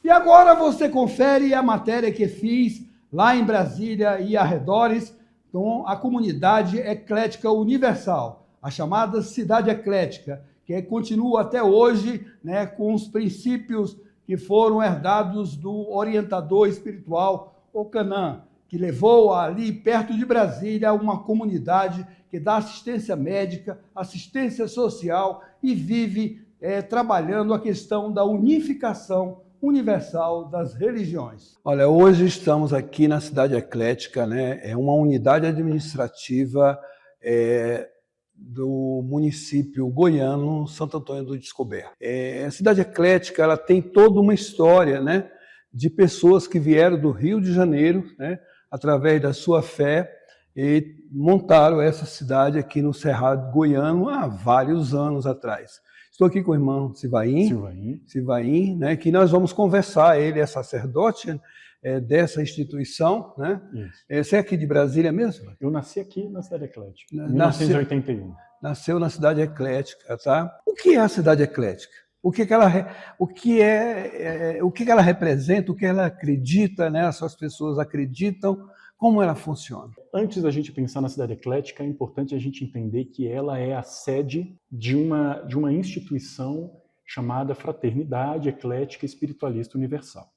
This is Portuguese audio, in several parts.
E agora você confere a matéria que fiz lá em Brasília e arredores com a comunidade eclética universal, a chamada Cidade Eclética, que continua até hoje, né, com os princípios que foram herdados do orientador espiritual Ocanã, que levou ali perto de Brasília uma comunidade que dá assistência médica, assistência social e vive trabalhando a questão da unificação universal das religiões. Olha, hoje estamos aqui na Cidade Eclética, né? É uma unidade administrativa do município goiano Santo Antônio do Descoberto. A Cidade Eclética, ela tem toda uma história, né, de pessoas que vieram do Rio de Janeiro, né, através da sua fé, e montaram essa cidade aqui no Cerrado Goiano há vários anos atrás. Estou aqui com o irmão Sivaim, né, que nós vamos conversar. Ele é sacerdote dessa instituição, né? Você é aqui de Brasília mesmo? Eu nasci aqui na Cidade Eclética, em 1981. Nasceu na Cidade Eclética, tá? O que é a Cidade Eclética? O que ela representa, o que ela acredita, né? As pessoas acreditam, como ela funciona? Antes da gente pensar na Cidade Eclética, é importante a gente entender que ela é a sede de uma instituição chamada Fraternidade Eclética Espiritualista Universal.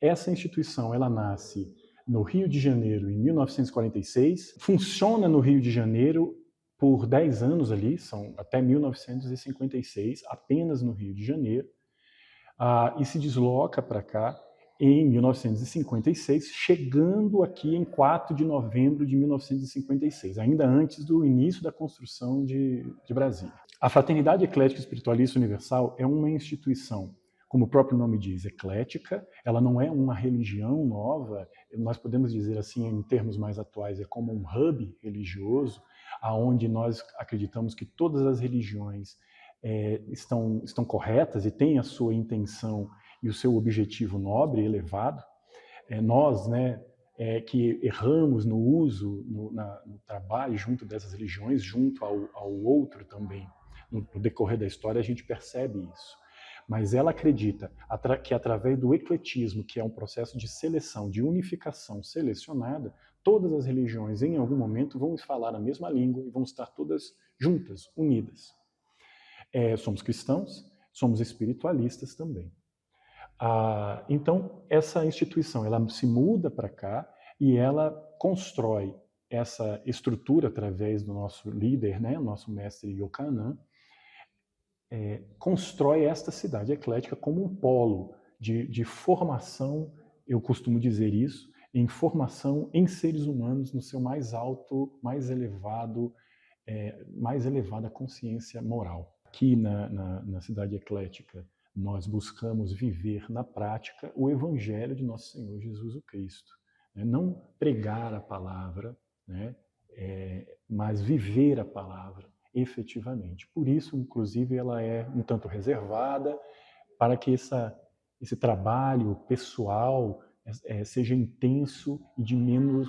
Essa instituição, ela nasce no Rio de Janeiro em 1946, funciona no Rio de Janeiro por 10 anos ali, são até 1956, apenas no Rio de Janeiro, e se desloca para cá em 1956, chegando aqui em 4 de novembro de 1956, ainda antes do início da construção de Brasília. A Fraternidade Eclética Espiritualista Universal é uma instituição, como o próprio nome diz, eclética. Ela não é uma religião nova, nós podemos dizer assim, em termos mais atuais, é como um hub religioso, aonde nós acreditamos que todas as religiões estão corretas e têm a sua intenção e o seu objetivo nobre, elevado. Nós, né, que erramos no uso, no trabalho junto dessas religiões, junto ao outro também, no decorrer da história a gente percebe isso. Mas ela acredita que através do ecletismo, que é um processo de seleção, de unificação selecionada, todas as religiões em algum momento vão falar a mesma língua e vão estar todas juntas, unidas. Somos cristãos, somos espiritualistas também. Então, essa instituição, ela se muda para cá e ela constrói essa estrutura através do nosso líder, né, nosso mestre Yokanã, constrói esta cidade eclética como um polo de formação, eu costumo dizer isso, em formação em seres humanos no seu mais alto, mais elevada consciência moral. Aqui na cidade eclética, nós buscamos viver na prática o Evangelho de Nosso Senhor Jesus o Cristo. Não pregar a palavra, né, mas viver a palavra efetivamente. Por isso, inclusive, ela é um tanto reservada para que esse trabalho pessoal seja intenso e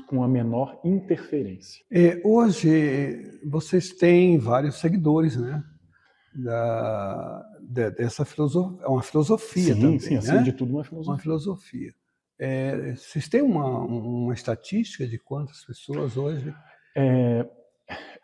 com a menor interferência. Hoje, vocês têm vários seguidores, né? Dessa filosofia, é uma filosofia também, sim, acima, né, de tudo uma filosofia. Uma filosofia. Vocês têm uma estatística de quantas pessoas hoje?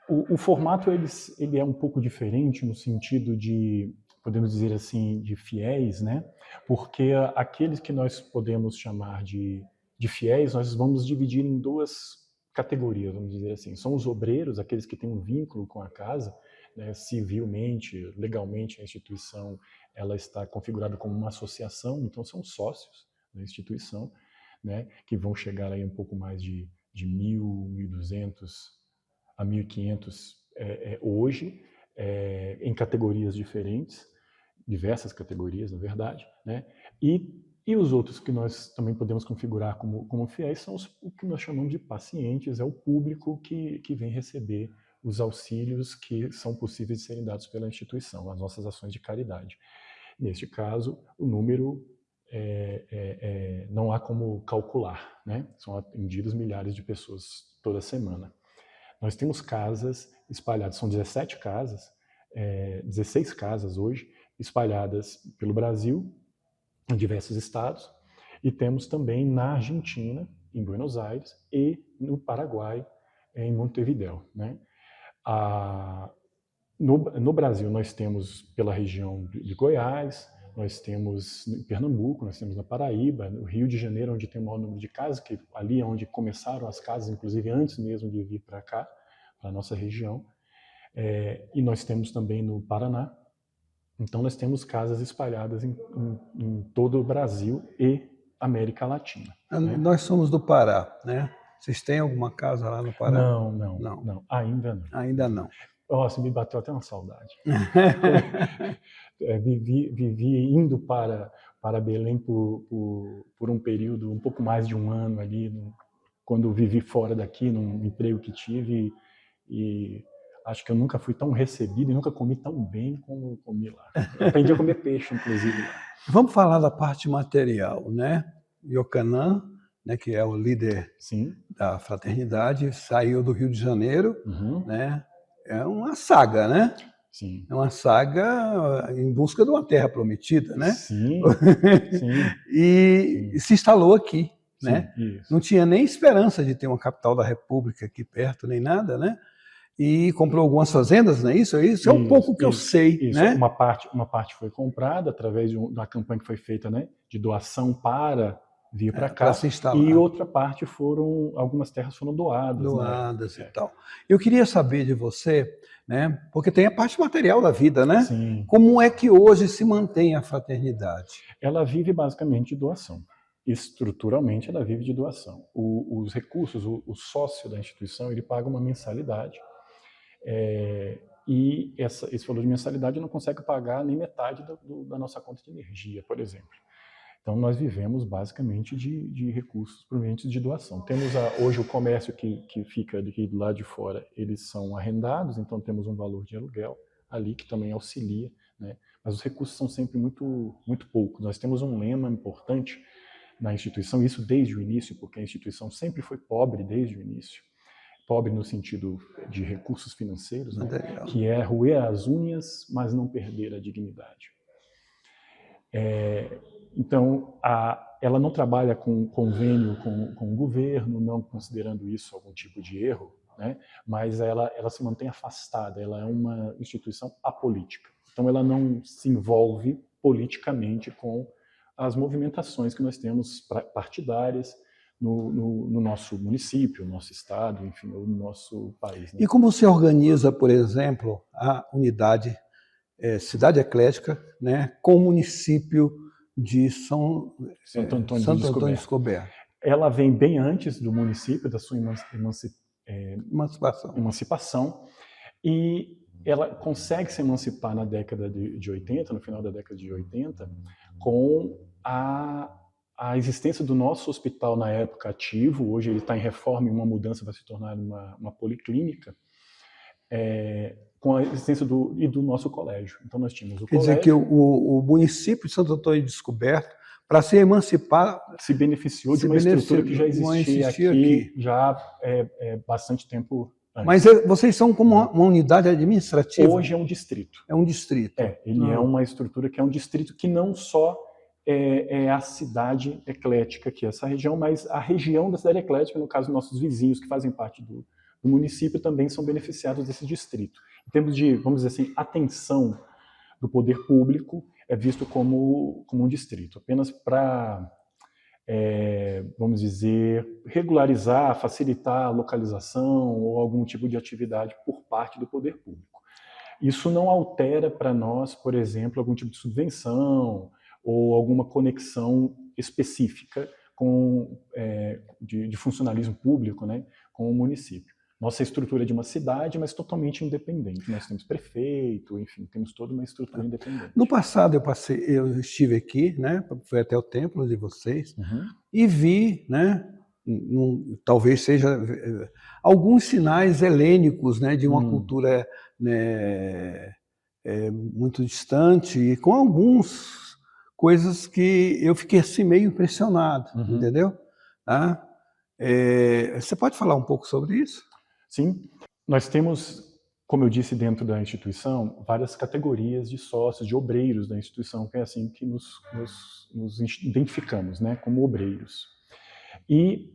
O formato ele é um pouco diferente no sentido de, podemos dizer assim, de fiéis, né? Porque aqueles que nós podemos chamar de fiéis, nós vamos dividir em duas categorias, vamos dizer assim. São os obreiros, aqueles que têm um vínculo com a casa, né, civilmente, legalmente a instituição ela está configurada como uma associação, então são sócios da instituição, né, que vão chegar aí um pouco mais de 1.000, 1.200 a 1.500 hoje, em categorias diferentes, diversas categorias, na verdade, né? E os outros que nós também podemos configurar como fiéis são o que nós chamamos de pacientes, é o público que vem receber os auxílios que são possíveis de serem dados pela instituição, as nossas ações de caridade. Neste caso, o número não há como calcular, né? São atendidos milhares de pessoas toda semana. Nós temos casas espalhadas, são 17 casas, 16 casas hoje, espalhadas pelo Brasil, em diversos estados, e temos também na Argentina, em Buenos Aires, e no Paraguai, em Montevidéu, né? No Brasil, nós temos pela região de Goiás, nós temos em Pernambuco, nós temos na Paraíba, no Rio de Janeiro, onde tem o maior número de casas, que ali é onde começaram as casas, inclusive antes mesmo de vir para cá, para a nossa região. E nós temos também no Paraná. Então, nós temos casas espalhadas em todo o Brasil e América Latina. Né? Nós somos do Pará, né? Vocês têm alguma casa lá no Pará? Não, ainda não. Ainda não. Nossa, me bateu até uma saudade. Vivi indo para Belém por um período, um pouco mais de um ano ali, quando vivi fora daqui, num emprego que tive, e acho que eu nunca fui tão recebido e nunca comi tão bem como comi lá. Eu aprendi a comer peixe, inclusive, lá. Vamos falar da parte material, né? Iocanã, né, que é o líder Sim. da fraternidade, saiu do Rio de Janeiro, né? É uma saga, né? Sim. É uma saga em busca de uma terra prometida, né? Sim. Sim. E se instalou aqui, né? Isso. Não tinha nem esperança de ter uma capital da República aqui perto, nem nada, né? E comprou algumas fazendas, não é isso? Isso é um pouco que eu sei, né? Uma parte foi comprada através de uma campanha que foi feita, né, de doação para vir para cá, se instalar. E outra parte algumas terras foram doadas. Né? E tal. Eu queria saber de você, né, porque tem a parte material da vida, né? Sim. Como é que hoje se mantém a fraternidade? Ela vive basicamente de doação. Estruturalmente, ela vive de doação. Os recursos, o sócio da instituição, ele paga uma mensalidade. E esse valor de mensalidade não consegue pagar nem metade da nossa conta de energia, por exemplo. Então, nós vivemos basicamente de recursos provenientes de doação. Temos hoje o comércio que fica daqui do lado de fora, eles são arrendados, então temos um valor de aluguel ali que também auxilia, né? Mas os recursos são sempre muito, muito poucos. Nós temos um lema importante na instituição, isso desde o início, porque a instituição sempre foi pobre desde o início. Pobre no sentido de recursos financeiros, né? Que é roer as unhas, mas não perder a dignidade. Então, ela não trabalha com convênio com o governo, não considerando isso algum tipo de erro, né? Mas ela se mantém afastada, ela é uma instituição apolítica. Então, ela não se envolve politicamente com as movimentações que nós temos partidárias no nosso município, no nosso estado, enfim, no nosso país. Né? E como você organiza, por exemplo, a unidade Cidade Eclética, né, com o município de Santo Antônio do Descoberto? Ela vem bem antes do município, da sua emancipação, e ela consegue se emancipar na década de 80, no final da década de 80, com a existência do nosso hospital na época ativo. Hoje ele está em reforma e uma mudança vai se tornar uma policlínica, com a existência do nosso colégio. Então nós tínhamos o colégio. Quer dizer que o município de Santo Antônio Descoberto, para se emancipar, se beneficiou de uma estrutura que já existia aqui já bastante tempo antes. Mas vocês são como uma unidade administrativa? Hoje é um distrito. É um distrito. Ele é uma estrutura que é um distrito que não só é a cidade eclética, que é essa região, mas a região da cidade eclética, no caso, nossos vizinhos que fazem parte do município também são beneficiados desse distrito. Em termos de, vamos dizer assim, atenção do poder público, é visto como um distrito, apenas para, vamos dizer, regularizar, facilitar a localização ou algum tipo de atividade por parte do poder público. Isso não altera para nós, por exemplo, algum tipo de subvenção ou alguma conexão específica de funcionalismo público, né, com o município. Nossa estrutura é de uma cidade, mas totalmente independente. Nós temos prefeito, enfim, temos toda uma estrutura independente. No passado eu estive aqui, né, fui até o templo de vocês, e vi, né, talvez seja alguns sinais helênicos, né, de uma cultura, né, muito distante, e com algumas coisas que eu fiquei assim meio impressionado, entendeu? Você pode falar um pouco sobre isso? Sim, nós temos como eu disse, dentro da instituição, várias categorias de sócios, de obreiros da instituição, que é assim que nos identificamos, né, como obreiros. E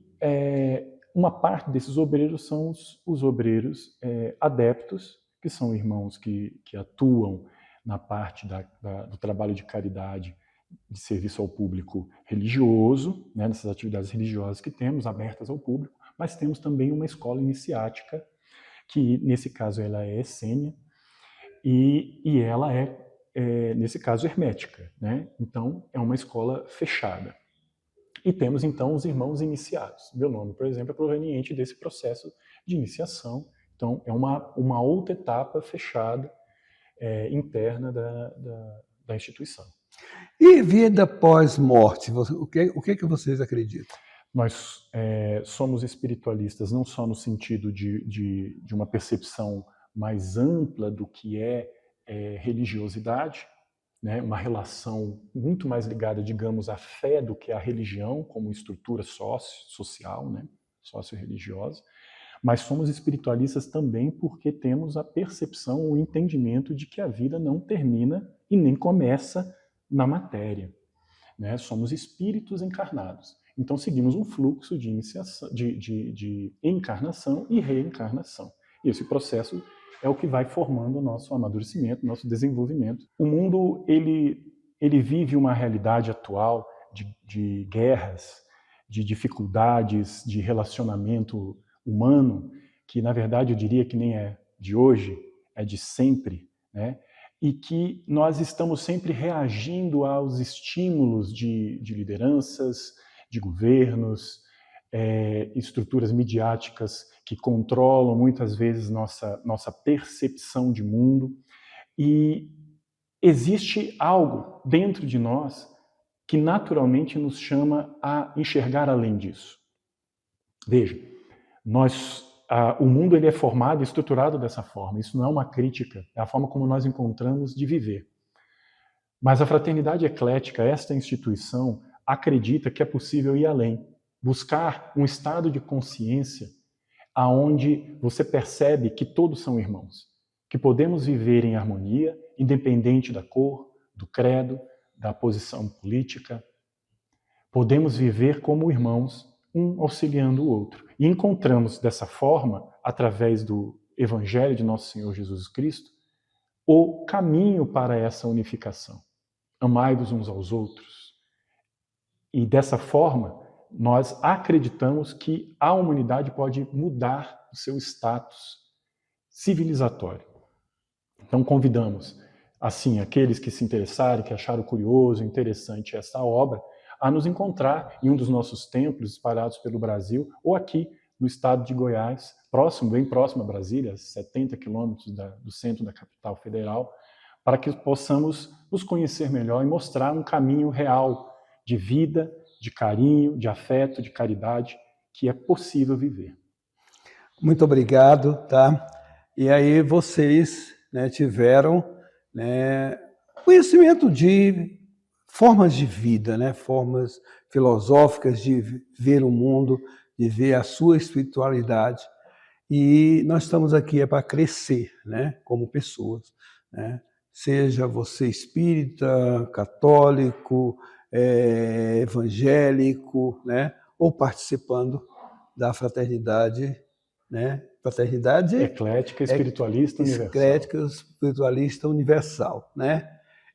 uma parte desses obreiros são os obreiros adeptos, que são irmãos que atuam na parte do trabalho de caridade, de serviço ao público religioso, né, nessas atividades religiosas que temos, abertas ao público, mas temos também uma escola iniciática, que nesse caso ela é essênia, e ela nesse caso, hermética, né? Então, é uma escola fechada. E temos, então, os irmãos iniciados. Meu nome, por exemplo, é proveniente desse processo de iniciação. Então, é uma outra etapa fechada, interna da instituição. E vida pós-morte? O que vocês acreditam? Nós somos espiritualistas não só no sentido de uma percepção mais ampla do que é religiosidade, né, uma relação muito mais ligada, digamos, à fé do que à religião como estrutura social, né, socio-religiosa, mas somos espiritualistas também porque temos a percepção, o entendimento de que a vida não termina e nem começa na matéria, né? Somos espíritos encarnados. Então seguimos um fluxo de iniciação, de encarnação e reencarnação. E esse processo é o que vai formando o nosso amadurecimento, nosso desenvolvimento. O mundo ele vive uma realidade atual de guerras, de dificuldades de relacionamento humano, que na verdade eu diria que nem é de hoje, é de sempre, né? E que nós estamos sempre reagindo aos estímulos de lideranças, de governos, estruturas midiáticas que controlam muitas vezes nossa percepção de mundo. E existe algo dentro de nós que naturalmente nos chama a enxergar além disso. Veja, o mundo ele é formado e estruturado dessa forma. Isso não é uma crítica, é a forma como nós encontramos de viver. Mas a Fraternidade Eclética, esta instituição, acredita que é possível ir além, buscar um estado de consciência aonde você percebe que todos são irmãos, que podemos viver em harmonia, independente da cor, do credo, da posição política. Podemos viver como irmãos, um auxiliando o outro. E encontramos dessa forma, através do Evangelho de Nosso Senhor Jesus Cristo, o caminho para essa unificação. Amai-vos uns aos outros. E dessa forma, nós acreditamos que a humanidade pode mudar o seu status civilizatório. Então convidamos, assim, aqueles que se interessarem, que acharam curioso, interessante essa obra, a nos encontrar em um dos nossos templos espalhados pelo Brasil, ou aqui no estado de Goiás, bem próximo a Brasília, 70 quilômetros do centro da capital federal, para que possamos nos conhecer melhor e mostrar um caminho real de vida, de carinho, de afeto, de caridade, que é possível viver. Muito obrigado, tá? E aí vocês, né, tiveram, né, conhecimento de formas de vida, né, formas filosóficas de ver o mundo, de ver a sua espiritualidade. E nós estamos aqui para crescer, né, como pessoas, né? Seja você espírita, católico, evangélico, né, ou participando da fraternidade, né, fraternidade eclética, espiritualista universal. Eclética, espiritualista universal, né?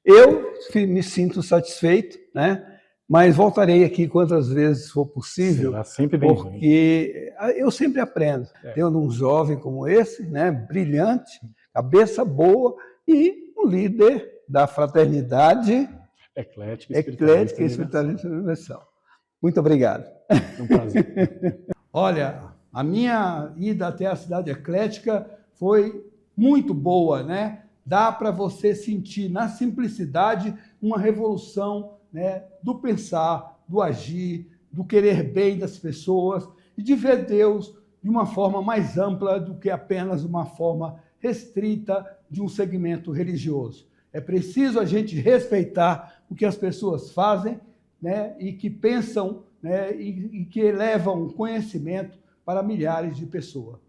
Eu me sinto satisfeito, né? Mas voltarei aqui quantas vezes for possível, será sempre bem-vindo, porque eu sempre aprendo. Tendo um jovem como esse, né, brilhante, cabeça boa e um líder da fraternidade eclética e espiritualista universal. Muito obrigado. É um prazer. Olha, a minha ida até a Cidade Eclética foi muito boa, né? Dá para você sentir na simplicidade uma revolução, né, do pensar, do agir, do querer bem das pessoas e de ver Deus de uma forma mais ampla do que apenas uma forma restrita de um segmento religioso. É preciso a gente respeitar o que as pessoas fazem, né, e que pensam, né, e que elevam o conhecimento para milhares de pessoas.